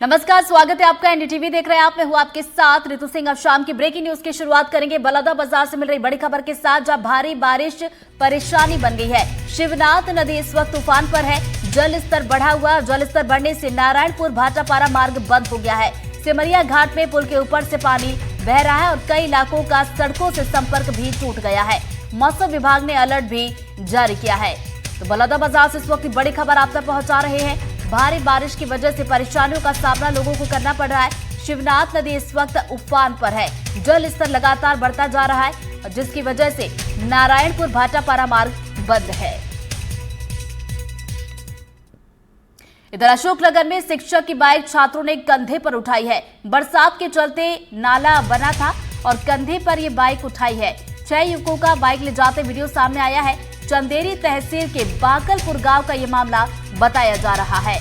नमस्कार, स्वागत है आपका। एनडीटीवी देख रहे हैं आप। मैं हूं आपके साथ ऋतु सिंह। अब शाम की ब्रेकिंग न्यूज की शुरुआत करेंगे बलौदाबाजार से मिल रही बड़ी खबर के साथ, जहां भारी बारिश परेशानी बन गई है। शिवनाथ नदी इस वक्त तूफान पर है। जल स्तर बढ़ा हुआ है। जल स्तर बढ़ने से नारायणपुर भाटापारा मार्ग बंद हो गया है। सिमरिया घाट में पुल के ऊपर से पानी बह रहा है और कई इलाकों का सड़कों से संपर्क भी टूट गया है। मौसम विभाग ने अलर्ट भी जारी किया है। तो बलौदाबाजार से इस वक्त बड़ी खबर आप तक पहुंचा रहे हैं। भारी बारिश की वजह से परेशानियों का सामना लोगों को करना पड़ रहा है। शिवनाथ नदी इस वक्त उफान पर है। जल स्तर लगातार बढ़ता जा रहा है, जिसकी वजह से नारायणपुर भाटापारा मार्ग बंद है। इधर अशोकनगर में शिक्षक की बाइक छात्रों ने कंधे पर उठाई है। बरसात के चलते नाला बना था और कंधे पर यह बाइक उठाई है। 6 युवकों का बाइक ले जाते वीडियो सामने आया है। चंदेरी तहसील के बाकलपुर गांव का यह मामला बताया जा रहा है।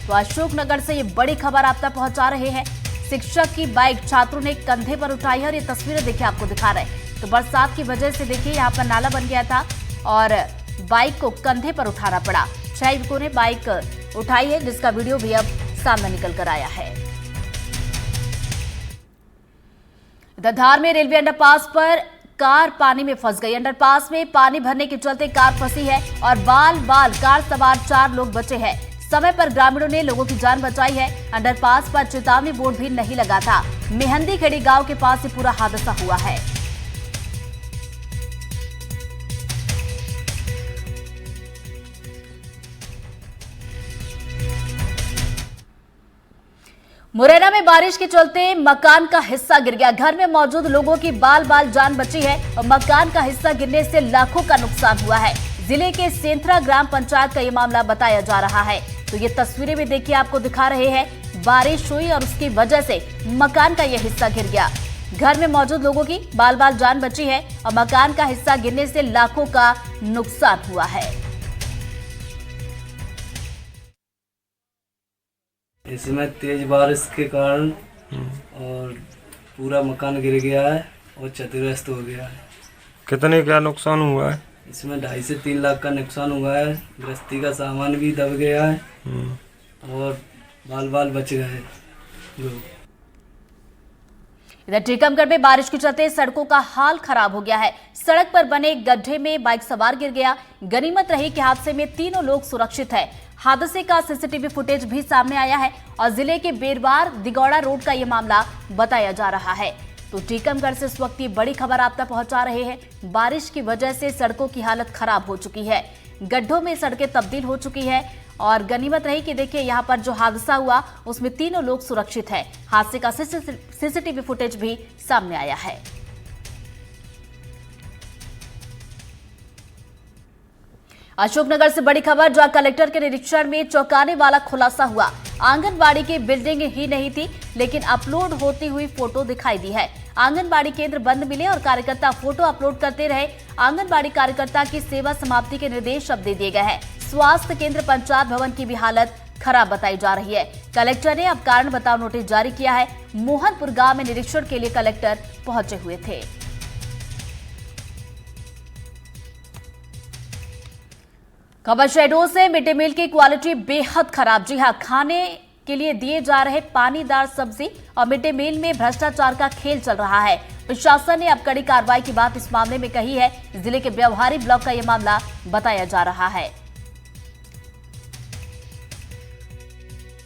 तो अशोकनगर से ये बड़ी खबर आप तक पहुंचा रहे हैं। शिक्षक की बाइक छात्रों ने कंधे पर उठाई है और ये तस्वीरें देखिए आपको दिखा रहे हैं। तो बरसात की वजह से देखिए यहाँ पर नाला बन गया था और बाइक को कंधे पर उठाना पड़ा। 6 युवकों ने बाइक उठाई है, जिसका वीडियो भी अब सामने निकल कर आया है। इधर धार में रेलवे अंडरपास पर कार पानी में फंस गई। अंडरपास में पानी भरने के चलते कार फंसी है और बाल कार सवार 4 लोग बचे हैं। समय पर ग्रामीणों ने लोगों की जान बचाई है। अंडरपास पर चेतावनी बोर्ड भी नहीं लगा था। मेहंदी खेड़ी गांव के पास ये पूरा हादसा हुआ है। मुरैना में बारिश के चलते मकान का हिस्सा गिर गया। घर में मौजूद लोगों की बाल जान बची है और मकान का हिस्सा गिरने से लाखों का नुकसान हुआ है। जिले के सेंथरा ग्राम पंचायत का ये मामला बताया जा रहा है। तो ये तस्वीरें भी देखिए आपको दिखा रहे हैं। बारिश हुई और उसकी वजह से मकान का यह हिस्सा गिर गया। घर में मौजूद लोगों की बाल जान बची है और मकान का हिस्सा गिरने से लाखों का नुकसान हुआ है। इसमें तेज बारिश के कारण और पूरा मकान गिर गया है और क्षतिग्रस्त हो गया है। कितने का नुकसान हुआ है? इसमें 2.5 से 3 लाख का नुकसान हुआ है। गृहस्थी का सामान भी दब गया है और बाल बच गए लोग। इधर टीकमगढ़ में बारिश के चलते सड़कों का हाल खराब हो गया है। सड़क पर बने गड्ढे में बाइक सवार गिर गया। गनीमत रही कि हादसे में तीनों लोग सुरक्षित हैं। हादसे का सीसीटीवी फुटेज भी सामने आया है और जिले के बेरवार दिगौड़ा रोड का यह मामला बताया जा रहा है। तो टीकमगढ़ से इस वक्त ये बड़ी खबर आप तक पहुंचा रहे हैं। बारिश की वजह से सड़कों की हालत खराब हो चुकी है। गड्ढों में सड़कें तब्दील हो चुकी है और गनीमत रही कि देखिए यहाँ पर जो हादसा हुआ उसमें तीनों लोग सुरक्षित हैं। हादसे का सीसीटीवी फुटेज भी सामने आया है। अशोकनगर से बड़ी खबर, जहां कलेक्टर के निरीक्षण में चौंकाने वाला खुलासा हुआ। आंगनबाड़ी की बिल्डिंग ही नहीं थी, लेकिन अपलोड होती हुई फोटो दिखाई दी है। आंगनबाड़ी केंद्र बंद मिले और कार्यकर्ता फोटो अपलोड करते रहे। आंगनबाड़ी कार्यकर्ता की सेवा समाप्ति के निर्देश अब दे दिए गए हैं। स्वास्थ्य केंद्र पंचायत भवन की भी हालत खराब बताई जा रही है। कलेक्टर ने अब कारण बताओ नोटिस जारी किया है। मोहनपुर गांव में निरीक्षण के लिए कलेक्टर पहुंचे हुए थे। खबर शहडोल से, मिड डे मील की क्वालिटी बेहद खराब। जी हां, खाने के लिए दिए जा रहे पानीदार सब्जी और मिड डे मील में भ्रष्टाचार का खेल चल रहा है। प्रशासन ने अब कड़ी कार्रवाई की बात इस मामले में कही है। जिले के व्यवहारी ब्लॉक का यह मामला बताया जा रहा है।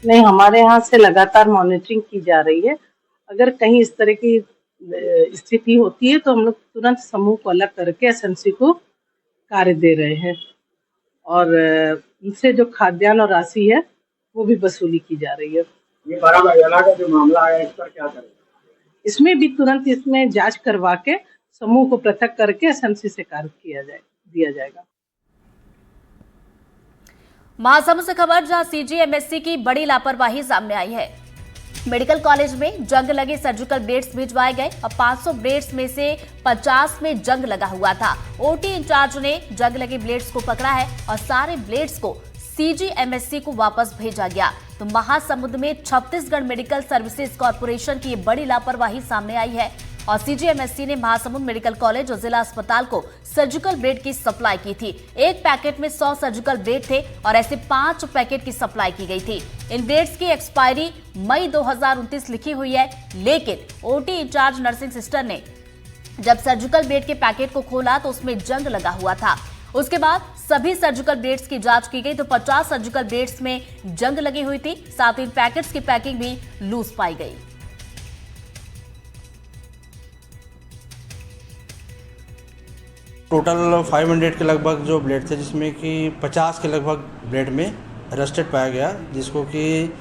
नहीं, हमारे यहाँ से लगातार मॉनिटरिंग की जा रही है। अगर कहीं इस तरह की स्थिति होती है तो हम लोग तुरंत समूह को अलग करके एसएमसी को कार्य दे रहे हैं और उनसे जो खाद्यान्न और राशि है वो भी वसूली की जा रही है। ये बड़ा महिला का जो मामला है, इस पर क्या करें? इसमें भी तुरंत इसमें जांच करवा के समूह को पृथक करके एसएमसी से कार्य दिया जाएगा। महासमुंद से खबर, जहां सीजीएमएससी की बड़ी लापरवाही सामने आई है। मेडिकल कॉलेज में जंग लगे सर्जिकल ब्लेड्स भिजवाए गए और 500 ब्लेड्स में से 50 में जंग लगा हुआ था। ओटी इंचार्ज ने जंग लगे ब्लेड्स को पकड़ा है और सारे ब्लेड्स को सीजीएमएससी को वापस भेजा गया। तो महासमुंद में छत्तीसगढ़ मेडिकल सर्विसेज कॉर्पोरेशन की बड़ी लापरवाही सामने आई है। और सीजीएमएससी ने महासमुंद मेडिकल कॉलेज और जिला अस्पताल को सर्जिकल ब्लेड की सप्लाई की थी। एक पैकेट में 100 सर्जिकल ब्लेड थे और ऐसे 5 पैकेट की सप्लाई की गई थी। इन ब्लेड्स की एक्सपायरी मई 2029 लिखी हुई है, लेकिन ओटी इंचार्ज नर्सिंग सिस्टर ने जब सर्जिकल ब्लेड के पैकेट को खोला तो उसमें जंग लगा हुआ था। उसके बाद सभी सर्जिकल ब्लेड्स की जांच की गई तो 50 सर्जिकल ब्लेड्स में जंग लगी हुई थी। साथ ही पैकेट्स की पैकिंग भी लूज पाई गई। टोटल 500 के लगभग जो ब्लेड थे, जिसमें कि 50 के लगभग ब्लेड में रस्टेड पाया गया, जिसको कि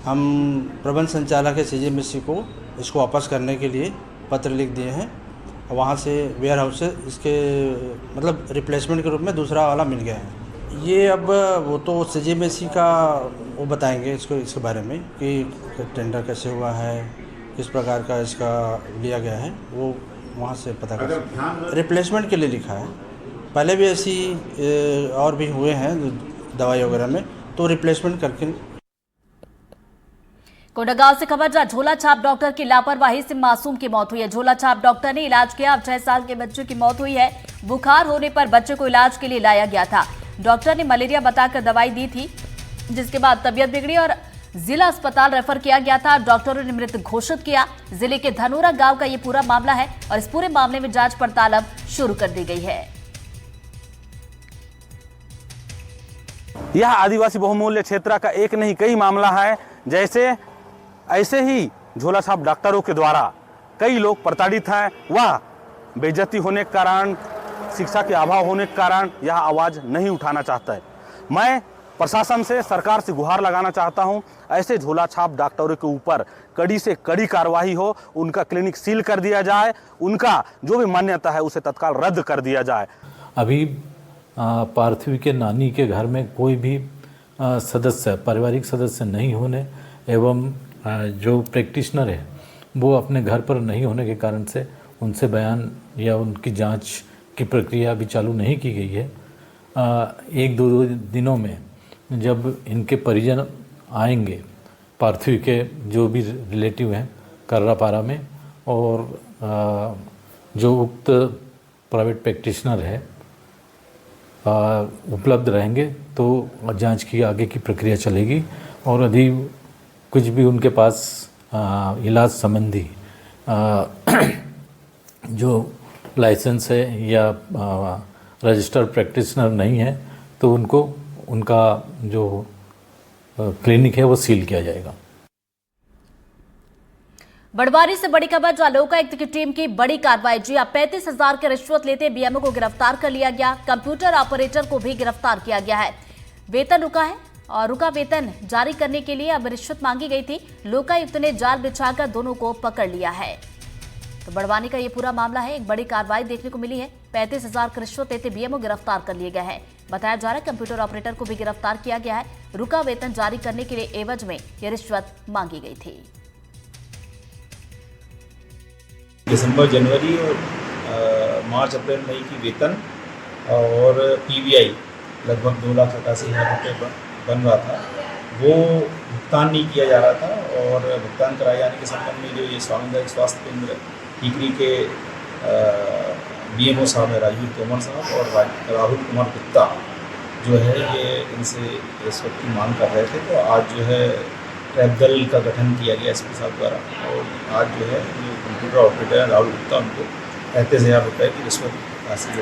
हम प्रबंध संचालक है सीजीएमएससी को इसको वापस करने के लिए पत्र लिख दिए हैं। वहाँ से वेयर हाउस से इसके मतलब रिप्लेसमेंट के रूप में दूसरा वाला मिल गया है। ये अब वो तो सीजीएमएससी का वो बताएंगे इसके बारे में कि टेंडर कैसे हुआ है, किस प्रकार का इसका लिया गया है, वो वहाँ से पता कर सकते हैं। रिप्लेसमेंट के लिए लिखा है, पहले भी ऐसी और भी हुए हैं दवाई वगैरह में, तो रिप्लेसमेंट करके। कोंडागांव से खबर, जहां झोला छाप डॉक्टर की लापरवाही से मासूम की मौत हुई है। झोला छाप डॉक्टर ने इलाज किया, अब 6 साल के बच्चे की मौत हुई है। बुखार होने पर बच्चे को इलाज के लिए लाया गया था। डॉक्टर ने मलेरिया बताकर दवाई दी थी, जिसके बाद तबीयत बिगड़ी और जिला अस्पताल रेफर किया गया था। डॉक्टरों ने मृत घोषित किया। जिले के धनोरा गांव का ये पूरा मामला है और इस पूरे मामले में जांच पड़ताल अब शुरू कर दी गई है। यह आदिवासी बहुमूल्य क्षेत्र का एक नहीं कई मामला है। जैसे ऐसे ही झोला छाप डॉक्टरों के द्वारा कई लोग प्रताड़ित हैं। वह बेइज्जती होने के कारण, शिक्षा के अभाव होने के कारण यह आवाज़ नहीं उठाना चाहता है। मैं प्रशासन से, सरकार से गुहार लगाना चाहता हूं, ऐसे झोला छाप डॉक्टरों के ऊपर कड़ी से कड़ी कार्रवाई हो, उनका क्लिनिक सील कर दिया जाए, उनका जो भी मान्यता है उसे तत्काल रद्द कर दिया जाए। अभी पार्थिव के नानी के घर में कोई भी सदस्य, पारिवारिक सदस्य नहीं होने एवं जो प्रैक्टिशनर है वो अपने घर पर नहीं होने के कारण से उनसे बयान या उनकी जांच की प्रक्रिया अभी चालू नहीं की गई है। 1-2 दिनों में जब इनके परिजन आएंगे, पार्थिव के जो भी रिलेटिव हैं कर्रापारा में, और जो उक्त प्राइवेट प्रैक्टिशनर है उपलब्ध रहेंगे तो जांच की आगे की प्रक्रिया चलेगी। और यदि कुछ भी उनके पास इलाज संबंधी जो लाइसेंस है या रजिस्टर्ड प्रैक्टिशनर नहीं है तो उनको उनका जो क्लिनिक है वो सील किया जाएगा। बड़वानी से बड़ी खबर, जहां लोकायुक्त की टीम की बड़ी कार्रवाई। जी 35,000 की रिश्वत लेते बीएमओ को गिरफ्तार कर लिया गया। कंप्यूटर ऑपरेटर को भी गिरफ्तार किया गया है। वेतन रुका है और रुका वेतन जारी करने के लिए अब रिश्वत मांगी गई थी। लोकायुक्त ने जाल बिछाकर दोनों को पकड़ लिया है। तो बड़वानी का ये पूरा मामला है। एक बड़ी कार्रवाई देखने को मिली है। 35,000 की रिश्वत लेते बीएमओ गिरफ्तार कर लिए गए हैं। बताया जा रहा है कंप्यूटर ऑपरेटर को भी गिरफ्तार किया गया है। रुका वेतन जारी करने के लिए एवज में यह रिश्वत मांगी गई थी। दिसंबर, जनवरी और मार्च, अप्रैल, मई की वेतन और पीवीआई लगभग 2,87,000 रुपये बन रहा था, वो भुगतान नहीं किया जा रहा था। और भुगतान कराए जाने के संबंध में जो ये सामुदायिक स्वास्थ्य केंद्र टीकरी के बीएमओ साहब है राजीव तोमर साहब और राहुल कुमार गुप्ता जो है ये इनसे रिश्वत की मांग कर रहे थे। तो आज जो है ट्रैप दल का गठन किया गया एसपी साहब द्वारा, और आज जो है जो कंप्यूटर ऑपरेटर राहुल गुप्ता उनको 35,000 रुपये की रिश्वत हासिल की।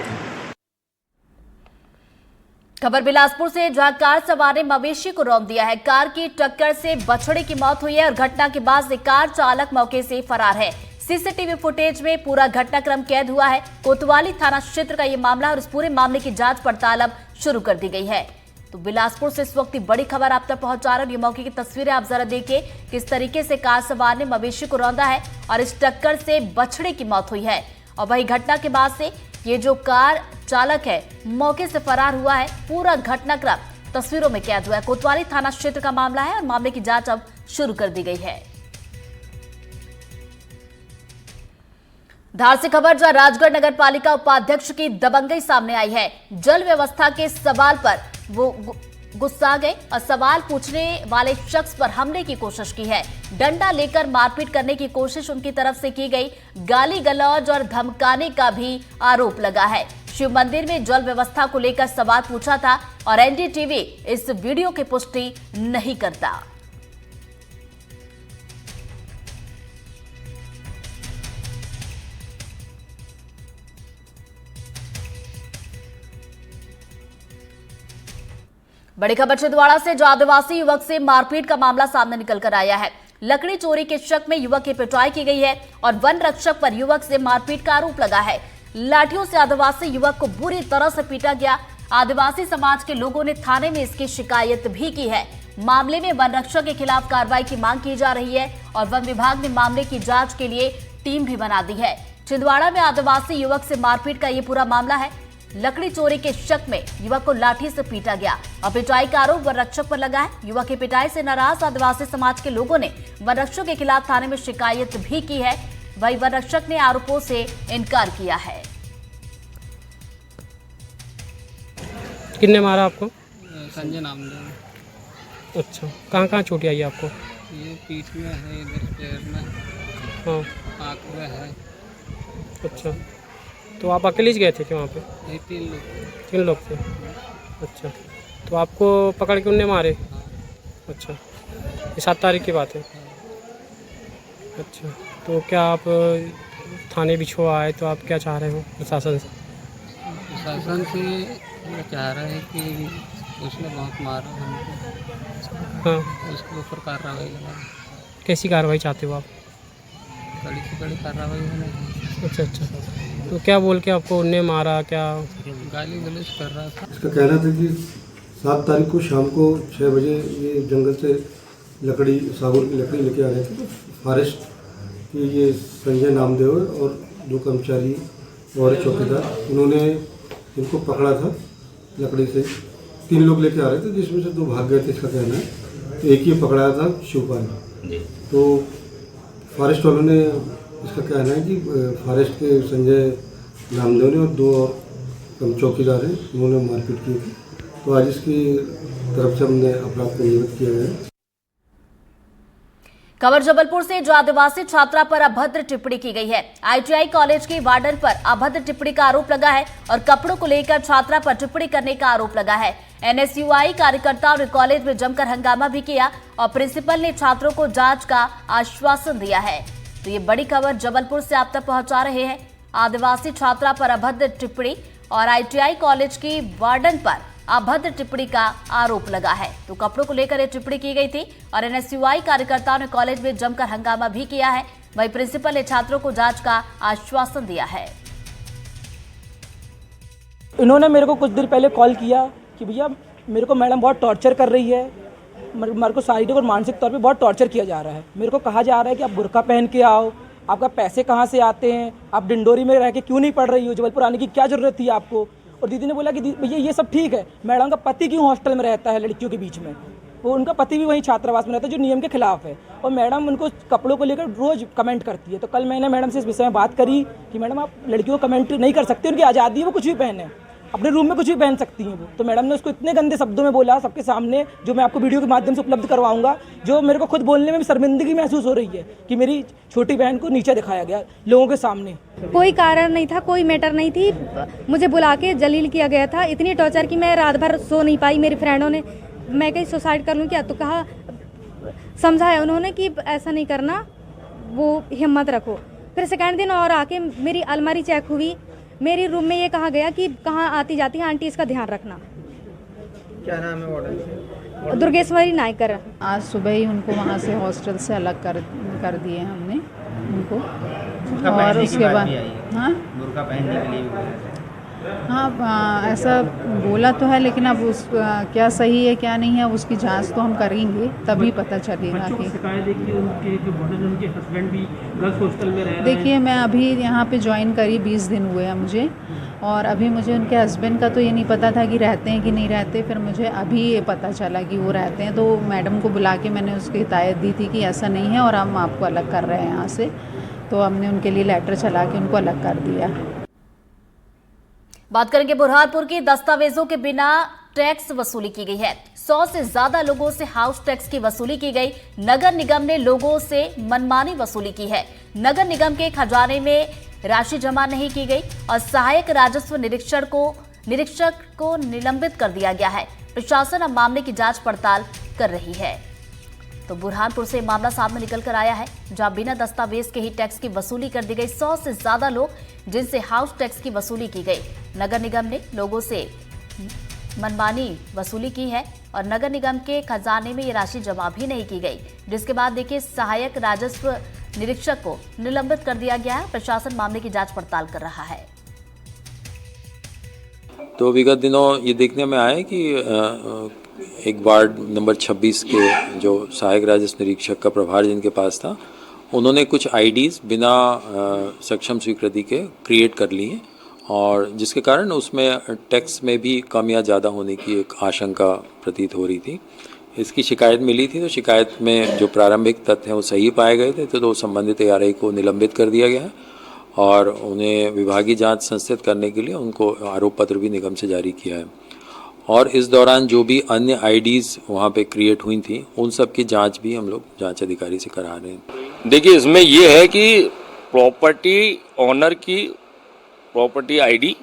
खबर बिलासपुर से, जहां कार सवार ने मवेशी को रौंद दिया है। कार की टक्कर से बछड़े की मौत हुई है और घटना के बाद से कार चालक मौके से फरार है। सीसीटीवी फुटेज में पूरा घटनाक्रम कैद हुआ है। कोतवाली थाना क्षेत्र का यह मामला और इस पूरे मामले की जांच पड़ताल अब शुरू कर दी गई है। तो बिलासपुर से इस वक्त की बड़ी खबर आप तक पहुंचा रहे हैं। ये मौके की तस्वीरें आप जरा देखिए, किस तरीके से कार सवार ने मवेशी को रौंदा है और इस टक्कर से बछड़े की मौत हुई है। और वही घटना के बाद से ये जो कार चालक है मौके से फरार हुआ है। पूरा घटनाक्रम तस्वीरों में कैद हुआ है। कोतवाली थाना क्षेत्र का मामला है और मामले की जांच अब शुरू कर दी गई है। धार से खबर, जहां राजगढ़ नगर पालिका उपाध्यक्ष की दबंगई सामने आई है। जल व्यवस्था के सवाल पर वो गुस्सा गए और सवाल पूछने वाले शख्स पर हमले की कोशिश की है। डंडा लेकर मारपीट करने की कोशिश उनकी तरफ से की गई। गाली गलौज और धमकाने का भी आरोप लगा है। शिव मंदिर में जल व्यवस्था को लेकर सवाल पूछा था और एनडीटीवी इस वीडियो की पुष्टि नहीं करता। बड़ी खबर छिंदवाड़ा से, जो आदिवासी युवक से मारपीट का मामला सामने निकलकर आया है। लकड़ी चोरी के शक में युवक की पिटाई की गई है और वन रक्षक पर युवक से मारपीट का आरोप लगा है। लाठियों से आदिवासी युवक को बुरी तरह से पीटा गया। आदिवासी समाज के लोगों ने थाने में इसकी शिकायत भी की है। मामले में वन रक्षक के खिलाफ कार्रवाई की मांग की जा रही है और वन विभाग ने मामले की जांच के लिए टीम भी बना दी है। छिंदवाड़ा में आदिवासी युवक से मारपीट का ये पूरा मामला है। लकड़ी चोरी के शक में युवक को लाठी से पीटा गया और पिटाई का आरोप वन रक्षक पर लगा है। युवक की पिटाई से नाराज आदिवासी समाज के लोगों ने वन रक्षक के खिलाफ थाने में शिकायत भी की है। वहीं वन रक्षक ने आरोपों से इनकार किया है। किसने मारा आपको? संजय नाम दे। अच्छा, कहाँ कहाँ चोट आई आपको? ये पीठ में है, इधर पैर में, हाँ, आँख में है। अच्छा, तो आप अकेले ही गए थे कि वहाँ पे? ये 3 लोग। 3 लोग थे। अच्छा, तो आपको पकड़ के उनने मारे? अच्छा, ये 7 तारीख की बात है। अच्छा, तो क्या आप थाने बिछो आए तो आप क्या चाह रहे हो प्रशासन से? प्रशासन से ये चाह रहा है कि उसने बहुत मारा हमको, हाँ, उसके ऊपर कार्रवाई लगा। कैसी कार्रवाई चाहते हो आप? कड़ी से कड़ी कार्रवाई होने। अच्छा अच्छा, तो क्या बोल के आपको उनने मारा? क्या गाली गलौज कर रहा था? इसका कहना था कि 7 तारीख को शाम को 6 बजे ये जंगल से लकड़ी, सागौन की लकड़ी लेके आ रहे थे। तो फॉरेस्ट के ये संजय नामदेव और 2 कर्मचारी और चौकीदार, उन्होंने इनको पकड़ा था। लकड़ी से 3 लोग लेके आ रहे थे, जिसमें से 2 भाग गए थे, इसका कहना है। एक ही पकड़ाया था, शिवपाल। तो फॉरेस्ट वालों ने, इसका कहना है कि फॉरेस्ट के संजय नामदेव ने और 2 और चौकीदार हैं, उन्होंने मारपीट की थी। तो आज इसकी तरफ से हमने अपराध पंजीबद्ध किया है। खबर जबलपुर से, जो आदिवासी छात्रा पर अभद्र टिप्पणी की गई है। आईटीआई कॉलेज की वार्डन पर अभद्र टिप्पणी का आरोप लगा है और कपड़ों को लेकर छात्रा पर टिप्पणी करने का आरोप लगा है। एनएसयूआई कार्यकर्ताओं ने कॉलेज में जमकर हंगामा भी किया और प्रिंसिपल ने छात्रों को जांच का आश्वासन दिया है। तो ये बड़ी खबर जबलपुर से आप तक पहुंचा रहे हैं। आदिवासी छात्रा पर अभद्र टिप्पणी और आईटीआई कॉलेज की वार्डन पर अभद्र टिप्पणी का आरोप लगा है। तो कपड़ों को लेकर यह टिप्पणी की गई थी और एनएसयूआई कार्यकर्ताओं ने कॉलेज में जमकर हंगामा भी किया है। वहीं प्रिंसिपल ने छात्रों को जांच का आश्वासन दिया है। इन्होंने मेरे को कुछ देर पहले कॉल किया कि भैया मेरे को मैडम बहुत टॉर्चर कर रही है, मेरे को शारीरिक और मानसिक तौर पे बहुत टॉर्चर किया जा रहा है। मेरे को कहा जा रहा है कि आप बुर्का पहन के आओ, आपका पैसे कहाँ से आते हैं, आप डिंडोरी में रह के क्यों नहीं पढ़ रही हो, जबलपुर आने की क्या ज़रूरत थी आपको। और दीदी ने बोला कि भैया ये सब ठीक है, मैडम का पति क्यों हॉस्टल में रहता है लड़कियों के बीच में, वो उनका पति भी वहीं छात्रावास में रहता है जो नियम के खिलाफ है, और मैडम उनको कपड़ों को लेकर रोज़ कमेंट करती है। तो कल मैंने मैडम से इस विषय में बात करी कि मैडम आप लड़कियों को कमेंट नहीं कर सकते, उनकी आज़ादी है, वो कुछ भी पहने, अपने रूम में कुछ भी पहन सकती हैं वो। तो मैडम ने उसको इतने गंदे शब्दों में बोला सबके सामने, जो मैं आपको वीडियो के माध्यम से उपलब्ध करवाऊंगा, जो मेरे को खुद बोलने में भी शर्मिंदगी महसूस हो रही है कि मेरी छोटी बहन को नीचे दिखाया गया लोगों के सामने। कोई कारण नहीं था, कोई मैटर नहीं थी, मुझे बुला के जलील किया गया था। इतनी टॉर्चर की मैं रात भर सो नहीं पाई। मेरी फ्रेंडों ने, मैं कहीं सुसाइड कर लूँ क्या, तो कहा, समझाया उन्होंने कि ऐसा नहीं करना, वो हिम्मत रखो। फिर सेकेंड दिन और आके मेरी अलमारी चेक हुई, मेरे रूम में ये कहा गया कि कहाँ आती जाती है आंटी, इसका ध्यान रखना। क्या नाम है वार्डन? दुर्गेश्वरी नायकर। आज सुबह ही उनको वहाँ से हॉस्टल से अलग कर दिए हमने उनको, और उसके बाद हाँ बुर्का पहनने के लिए हाँ ऐसा बोला तो है, लेकिन अब उस क्या सही है क्या नहीं है उसकी जांच तो हम करेंगे, तभी पता चलेगा कि। उनके हस्बैंड भी गर्ल्स हॉस्टल में रह रहे हैं। देखिए मैं अभी यहाँ पे ज्वाइन करी 20 दिन हुए हैं मुझे, और अभी मुझे उनके हस्बैंड का तो ये नहीं पता था कि रहते हैं कि नहीं रहते। फिर मुझे अभी ये पता चला कि वो रहते हैं, तो मैडम को बुला के मैंने उसकी हिदायत दी थी कि ऐसा नहीं है और हम आपको अलग कर रहे हैं यहाँ से। तो हमने उनके लिए लेटर चला के उनको अलग कर दिया। बात करेंगे बुरहानपुर की। दस्तावेजों के बिना टैक्स वसूली की गई है। 100 से ज्यादा लोगों से हाउस टैक्स की वसूली की गई। नगर निगम ने लोगों से मनमानी वसूली की है। नगर निगम के खजाने में राशि जमा नहीं की गई और सहायक राजस्व निरीक्षक को निलंबित कर दिया गया है। प्रशासन अब मामले की जांच पड़ताल कर रही है। तो बुरहानपुर से मामला सामने निकल कर आया है, जहां बिना दस्तावेज के ही टैक्स की वसूली कर दी गई। 100 से ज्यादा लोग जिनसे हाउस टैक्स की वसूली की गई। नगर निगम ने लोगों से मनमानी वसूली की है और नगर निगम के खजाने में ये राशि जमा भी नहीं की गई, जिसके बाद देखिए सहायक राजस्व निरीक्षक को निलंबित कर दिया गया है। प्रशासन मामले की जांच पड़ताल कर रहा है। तो विगत दिनों ये देखने में आया कि एक वार्ड नंबर 26 के जो सहायक राजस्व निरीक्षक का प्रभार जिनके पास था, उन्होंने कुछ आईडीज़ बिना सक्षम स्वीकृति के क्रिएट कर लिए और जिसके कारण उसमें टैक्स में भी कम या ज़्यादा होने की एक आशंका प्रतीत हो रही थी। इसकी शिकायत मिली थी, तो शिकायत में जो प्रारंभिक तथ्य हैं वो सही पाए गए थे, तो संबंधित ARI को निलंबित कर दिया गया है और उन्हें विभागीय जांच संस्थित करने के लिए उनको आरोप पत्र भी निगम से जारी किया है। और इस दौरान जो भी अन्य आईडीज़ वहाँ पे क्रिएट हुई थी, उन सब की जांच भी हम लोग जांच अधिकारी से करा रहे हैं। देखिए, इसमें ये है कि प्रॉपर्टी ऑनर की प्रॉपर्टी आईडी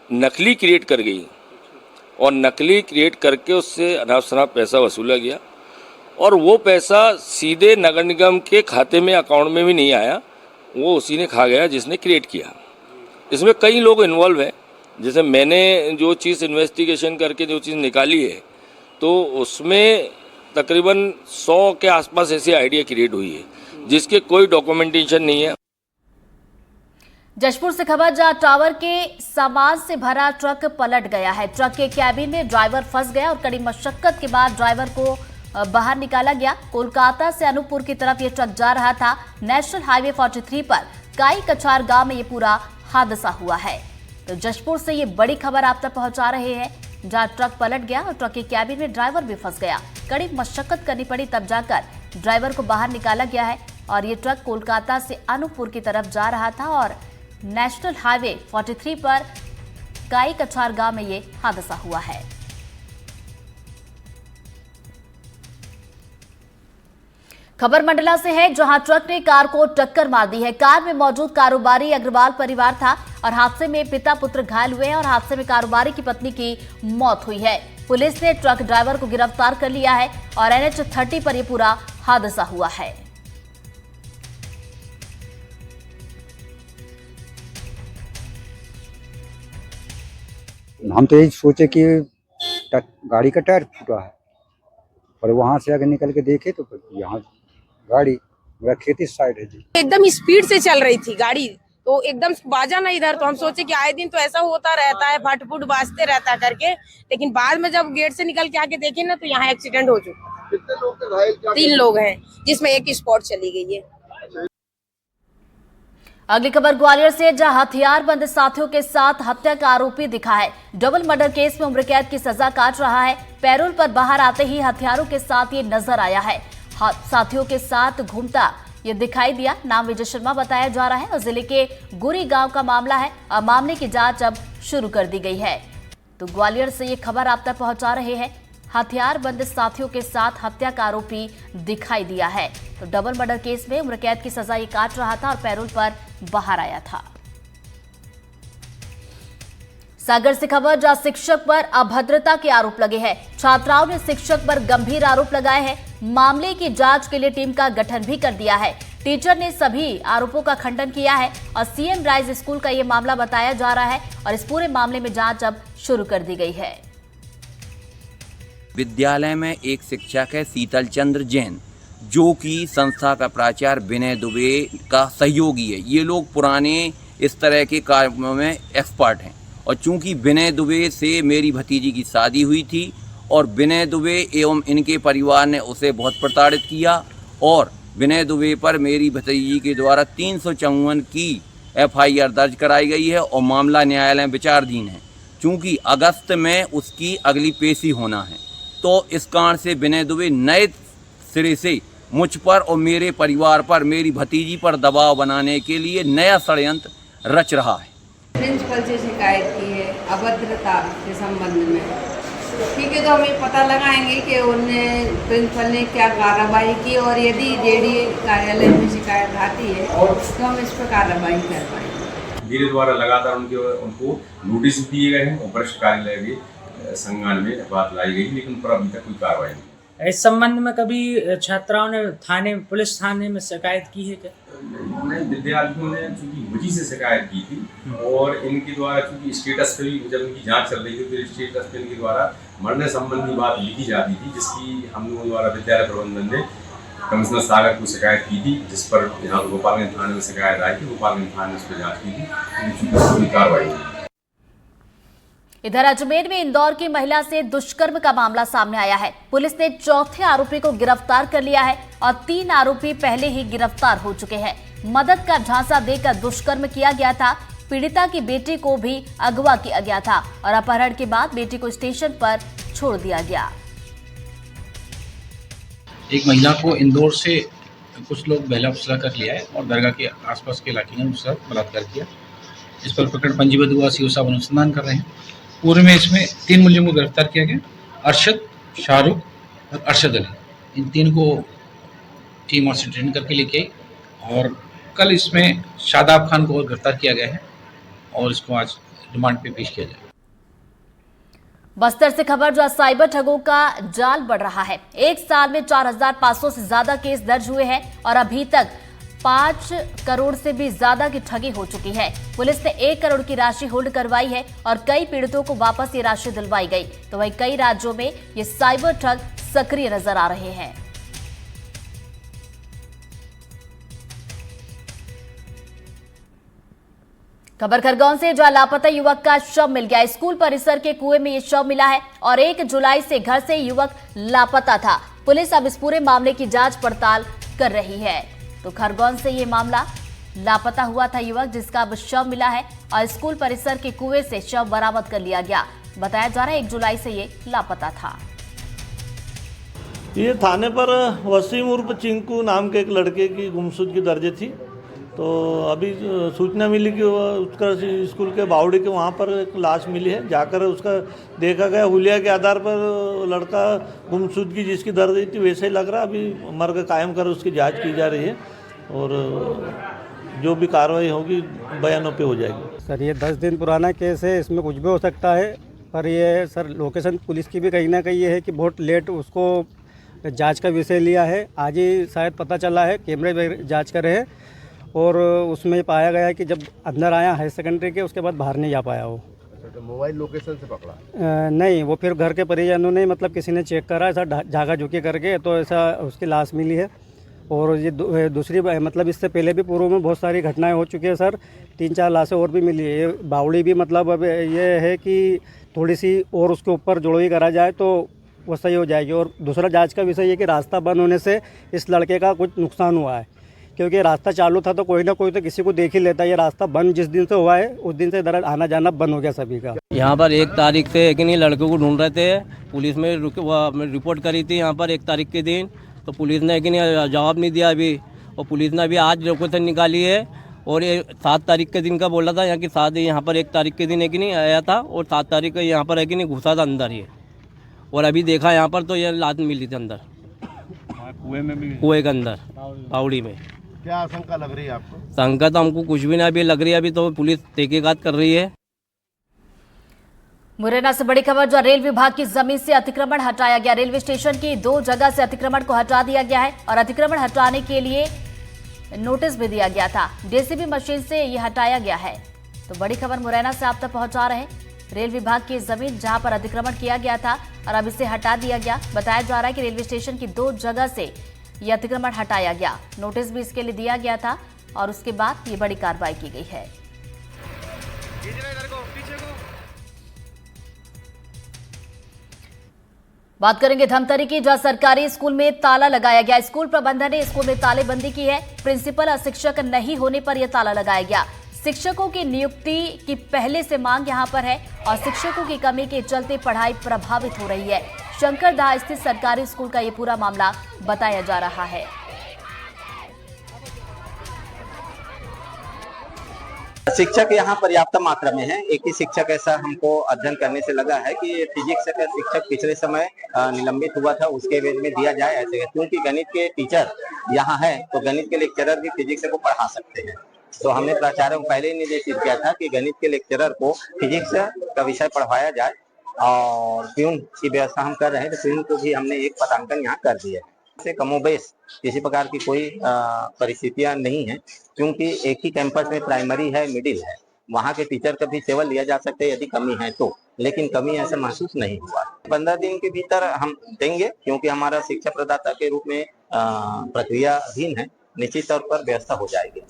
नकली क्रिएट कर गई और नकली क्रिएट करके उससे अनाप शनाप पैसा वसूला गया और वो पैसा सीधे नगर निगम के खाते में अकाउंट में भी नहीं आया, वो उसी ने खा गया जिसने क्रिएट किया। इसमें कई लोग इन्वॉल्व हैं। जैसे मैंने जो चीज़ इन्वेस्टिगेशन करके जो चीज़ निकाली है, तो उसमें तकरीबन 100 के आसपास ऐसी आइडिया क्रिएट हुई है जिसके कोई डॉक्यूमेंटेशन नहीं है। जशपुर से खबर, जहां टावर के सामान से भरा ट्रक पलट गया है। ट्रक के कैबिन में ड्राइवर फंस गया और कड़ी मशक्कत के बाद ड्राइवर को बाहर निकाला गया। कोलकाता से अनूपपुर की तरफ ये ट्रक जा रहा था। नेशनल हाईवे 43 पर काई कछार गांव में ये पूरा हादसा हुआ है। तो जशपुर से ये बड़ी खबर आप तक पहुंचा रहे हैं, जहां ट्रक पलट गया और ट्रक के कैबिन में ड्राइवर भी फंस गया। कड़ी मशक्कत करनी पड़ी, तब जाकर ड्राइवर को बाहर निकाला गया है। और ये ट्रक कोलकाता से अनूपपुर की तरफ जा रहा था और नेशनल हाईवे 43 पर काई कछार गांव में ये हादसा हुआ है। खबर मंडला से है, जहां ट्रक ने कार को टक्कर मार दी है। कार में मौजूद कारोबारी अग्रवाल परिवार था और हादसे में पिता पुत्र घायल हुए हैं और हादसे में कारोबारी की पत्नी की मौत हुई है। पुलिस ने ट्रक ड्राइवर को गिरफ्तार कर लिया है और NH 30 पर यह पूरा हादसा हुआ है। हम तो यही सोचे कि गाड़ी का टायर फूटा है, पर वहां से अगर निकल के देखे तो यहाँ गाड़ी मेरा खेती साइड है जी। एकदम स्पीड से चल रही थी गाड़ी, तो एकदम बाजा ना इधर, तो हम सोचे कि आए दिन तो ऐसा होता रहता है, फटफुट बाजते रहता करके। लेकिन बाद में जब गेट से निकल के आके देखे ना, तो यहाँ एक्सीडेंट हो चुका। कितने लोग थे घायल? 3 लोग हैं, जिसमें एक स्पॉट चली गई है। अगली खबर ग्वालियर से, जहां हथियारबंद साथियों के साथ हत्या का आरोपी दिखा है। डबल मर्डर केस में उम्र कैद की सजा काट रहा है। पैरोल पर बाहर आते ही हथियारों के साथ ये नजर आया है। साथियों के साथ घूमता ये दिखाई दिया। नाम विजय शर्मा बताया जा रहा है और जिले के गुरी गांव का मामला है। अब मामले की जांच अब शुरू कर दी गई है। तो ग्वालियर से ये खबर आप तक पहुंचा रहे हैं। हथियारबंद साथियों के साथ हत्या का आरोपी दिखाई दिया है। तो डबल मर्डर केस में उम्र कैद की सजा ये काट रहा था और पैरोल पर बाहर आया था। सागर से खबर, जहां शिक्षक पर अभद्रता के आरोप लगे हैं। छात्राओं ने शिक्षक पर गंभीर आरोप लगाए हैं। मामले की जांच के लिए टीम का गठन भी कर दिया है। टीचर ने सभी आरोपों का खंडन किया है और सीएम राइज स्कूल का यह मामला बताया जा रहा है और इस पूरे मामले में जांच अब शुरू कर दी गई है। विद्यालय में एक शिक्षक है शीतल चंद्र जैन, जो कि संस्था का प्राचार्य विनय दुबे का सहयोगी है। ये लोग पुराने इस तरह के कार्यों में एक्सपर्ट हैं और चूंकि विनय दुबे से मेरी भतीजी की शादी हुई थी और विनय दुबे एवं इनके परिवार ने उसे बहुत प्रताड़ित किया और विनय दुबे पर मेरी भतीजी के द्वारा 354 की FIR दर्ज कराई गई है और मामला न्यायालय में विचाराधीन है। चूँकि अगस्त में उसकी अगली पेशी होना है, तो इस कारण से विनय दुबे नए सिरे से मुझ पर और मेरे परिवार पर, मेरी भतीजी पर दबाव बनाने के लिए नया षड्यंत्र रच रहा है। प्रिंसिपल से शिकायत की है अभद्रता के संबंध में, ठीक है, तो हम ये पता लगाएंगे कि उनने प्रिंसिपल ने क्या कार्रवाई की और यदि जेडी कार्यालय में शिकायत आती है तो हम इस पर कार्रवाई कर पाएंगे। मेरे द्वारा लगातार उनको नोटिस दिए गए हैं और वरिष्ठ कार्यालय के संज्ञान में बात लाई गई, लेकिन पर अभी तक कोई कार्रवाई नहीं। इस संबंध में कभी छात्राओं ने पुलिस थाने में शिकायत की है क्या? विद्यार्थियों ने चूंकि मुझी से शिकायत की थी और इनके द्वारा चूंकि स्टेटस पे भी जब इनकी जांच चल रही थी तो स्टेटस पे इनके द्वारा मरने संबंधी बात लिखी जाती थी, जिसकी हम लोगों द्वारा विद्यालय प्रबंधन ने कमिश्नर सागर को शिकायत की थी, जिस पर यहाँ गोपालगंज थाने में शिकायत आई थी। गोपालगंज थाने ने उस पर जाँच की थी, कोई कार्रवाई नहीं। इधर अजमेर में इंदौर की महिला से दुष्कर्म का मामला सामने आया है। पुलिस ने चौथे आरोपी को गिरफ्तार कर लिया है और 3 आरोपी पहले ही गिरफ्तार हो चुके हैं। मदद का झांसा देकर दुष्कर्म किया गया था। पीड़िता की बेटी को भी अगवा किया गया था और अपहरण के बाद बेटी को स्टेशन पर छोड़ दिया गया। एक महिला को इंदौर से कुछ लोग बहला फुसला कर लिया है और दरगाह के आसपास के इलाके में उसका बलात्कार किया। इस पर प्रकरण पंजीबद्ध हुआ, सीओ साहब अनुसंधान कर रहे हैं। पूर्व में इसमें 3 मुलजिमों को गिरफ्तार किया गया, अरशद, शाहरुख और अरशद अली। इन 3 को टीम और से ट्रेन करके लेके आई और कल इसमें शादाब खान को और गिरफ्तार किया गया है और इसको आज रिमांड पे पेश किया जाएगा। बस्तर से खबर, जो साइबर ठगों का जाल बढ़ रहा है। एक साल में 4500 से ज्यादा केस दर्ज हुए हैं और अभी तक 5 करोड़ से भी ज्यादा की ठगी हो चुकी है। पुलिस ने 1 करोड़ की राशि होल्ड करवाई है और कई पीड़ितों को वापस ये राशि दिलवाई गई। तो वहीं कई राज्यों में ये साइबर ठग सक्रिय नजर आ रहे हैं। खबर खरगोन से, जहां लापता युवक का शव मिल गया। स्कूल परिसर के कुएं में ये शव मिला है और 1 जुलाई से घर से युवक लापता था। पुलिस अब इस पूरे मामले की जांच पड़ताल कर रही है। तो खरगोन से ये मामला, लापता हुआ था युवक जिसका अब शव मिला है और स्कूल परिसर के कुएं से शव बरामद कर लिया गया। बताया जा रहा है 1 जुलाई से ये लापता था। ये थाने पर वसीम उर्फ चिंकू नाम के एक लड़के की गुमशुदगी दर्ज थी। तो अभी सूचना मिली कि उसका स्कूल के बावड़ी के वहाँ पर एक लाश मिली है। जाकर उसका देखा गया, हुलिया के आधार पर लड़का गुमशुदगी जिसकी दर्ज थी वैसे ही लग रहा। अभी मर्ग कायम कर उसकी जांच की जा रही है और जो भी कार्रवाई होगी बयानों पे हो जाएगी। सर ये 10 दिन पुराना केस है, इसमें कुछ भी हो सकता है। पर ये सर लोकेशन पुलिस की भी कहीं ना कहीं ये है कि बहुत लेट उसको जांच का विषय लिया है। आज ही शायद पता चला है, कैमरे जांच कर रहे हैं और उसमें पाया गया है कि जब अंदर आया हायर सेकेंडरी के, उसके बाद बाहर नहीं जा पाया वो। तो मोबाइल लोकेशन से पकड़ा? नहीं, वो फिर घर के परिजनों ने मतलब किसी ने चेक करा ऐसा झागा झुकी करके, तो ऐसा उसकी लाश मिली है। और ये दूसरी मतलब इससे पहले भी पूर्व में बहुत सारी घटनाएं हो चुकी है सर। 3-4 लाशें और भी मिली है। ये बावड़ी भी मतलब अब ये है कि थोड़ी सी और उसके ऊपर जुड़ोई करा जाए तो वो सही हो जाएगी। और दूसरा जांच का विषय ये कि रास्ता बंद होने से इस लड़के का कुछ नुकसान हुआ है, क्योंकि रास्ता चालू था तो कोई ना कोई तो किसी को देख ही लेता है। ये रास्ता बंद जिस दिन से हुआ है उस दिन से इधर आना जाना बंद हो गया सभी का। यहाँ पर 1 तारीख से एक नहीं लड़के को ढूंढ रहे थे, पुलिस में रिपोर्ट करी थी यहाँ पर 1 तारीख के दिन, तो पुलिस ने कि नहीं जवाब नहीं दिया अभी। और पुलिस ने अभी आज लोकेशन निकाली है और ये 7 तारीख के दिन का बोला था यहाँ की 7 यहाँ पर 1 तारीख के दिन है कि नहीं आया था और 7 तारीख को यहाँ पर है कि नहीं घुसा था अंदर ये। और अभी देखा यहाँ पर तो ये लात मिली थी अंदर कुएं में भी, कुएं के अंदर बावड़ी में। क्या आशंका लग रही है आपको? शंका तो हमको कुछ भी नहीं अभी लग रही है, अभी तो पुलिस तहकीकात कर रही है। मुरैना से बड़ी खबर, जो रेल विभाग की जमीन से अतिक्रमण हटाया गया। रेलवे स्टेशन की 2 जगह से अतिक्रमण को हटा दिया गया है और अतिक्रमण हटाने के लिए नोटिस भी दिया गया था। जेसीबी मशीन से ये हटाया गया है। तो बड़ी खबर मुरैना से आप तक पहुंचा रहे हैं। रेल विभाग की जमीन जहां पर अतिक्रमण किया गया था और अब इसे हटा दिया गया। बताया जा रहा है कि रेलवे स्टेशन की 2 जगह से ये अतिक्रमण हटाया गया। नोटिस भी इसके लिए दिया गया था और उसके बाद ये बड़ी कार्रवाई की गई है। बात करेंगे धमतरी की, जहां सरकारी स्कूल में ताला लगाया गया। स्कूल प्रबंधन ने स्कूल में तालेबंदी की है। प्रिंसिपल और शिक्षक नहीं होने पर यह ताला लगाया गया। शिक्षकों की नियुक्ति की पहले से मांग यहां पर है और शिक्षकों की कमी के चलते पढ़ाई प्रभावित हो रही है। शंकरदह स्थित सरकारी स्कूल का यह पूरा मामला बताया जा रहा है। शिक्षक यहाँ पर्याप्त मात्रा में है। एक ही शिक्षक ऐसा हमको अध्ययन करने से लगा है कि फिजिक्स का शिक्षक पिछले समय निलंबित हुआ था, उसके एवज में दिया जाए ऐसे, क्योंकि गणित के टीचर यहाँ है तो गणित के लेक्चरर भी फिजिक्स को पढ़ा सकते हैं। तो हमने प्राचार्य को पहले ही निर्देशित किया था कि गणित के लेक्चरर को फिजिक्स का विषय पढ़वाया जाए, और प्यून की व्यवस्था हम कर रहे हैं, तो प्यून को भी हमने एक पदांकन यहाँ कर दिया है। से कमोबेश किसी प्रकार की कोई परिस्थितियां नहीं है, क्योंकि एक ही कैंपस में प्राइमरी है, मिडिल है, वहाँ के टीचर का भी सेवा लिया जा सकता है यदि कमी है तो, लेकिन कमी ऐसा महसूस नहीं हुआ। 15 दिन के भीतर हम देंगे, क्योंकि हमारा शिक्षा प्रदाता के रूप में प्रक्रिया अधीन है, निश्चित तौर पर व्यवस्था हो जाएगी।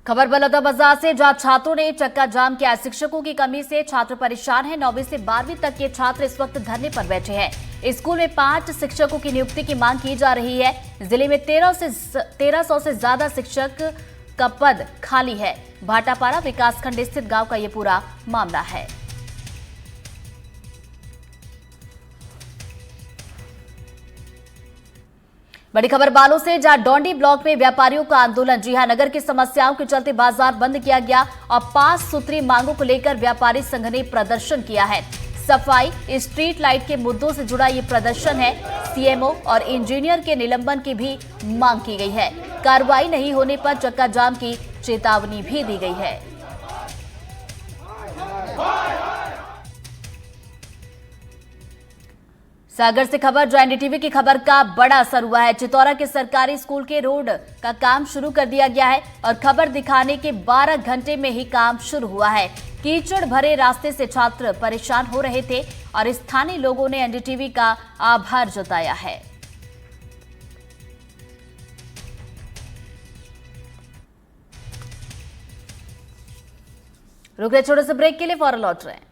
खबर बलौदाबाजार से, जहां छात्रों ने चक्का जाम किया। शिक्षकों की कमी से छात्र परेशान हैं। 9वीं से 12वीं तक के छात्र इस वक्त धरने पर बैठे हैं। स्कूल में 5 शिक्षकों की नियुक्ति की मांग की जा रही है। जिले में 1300 से ज्यादा शिक्षक का पद खाली है। भाटापारा विकासखंड स्थित गांव का ये पूरा मामला है। बड़ी खबर बालों से, जहां डोंडी ब्लॉक में व्यापारियों का आंदोलन। जी हां, नगर की समस्याओं के चलते बाजार बंद किया गया और 5 सूत्री मांगों को लेकर व्यापारी संघ ने प्रदर्शन किया है। सफाई, स्ट्रीट लाइट के मुद्दों से जुड़ा ये प्रदर्शन है। सीएमओ और इंजीनियर के निलंबन की भी मांग की गई है। कार्रवाई नहीं होने पर चक्का जाम की चेतावनी भी दी गई है। सागर से खबर, जो एनडीटीवी की खबर का बड़ा असर हुआ है। चितौरा के सरकारी स्कूल के रोड का काम शुरू कर दिया गया है और खबर दिखाने के 12 घंटे में ही काम शुरू हुआ है। कीचड़ भरे रास्ते से छात्र परेशान हो रहे थे और स्थानीय लोगों ने एनडीटीवी का आभार जताया है। रुक रहे छोटे से ब्रेक के लिए, फौरन लौट रहे हैं।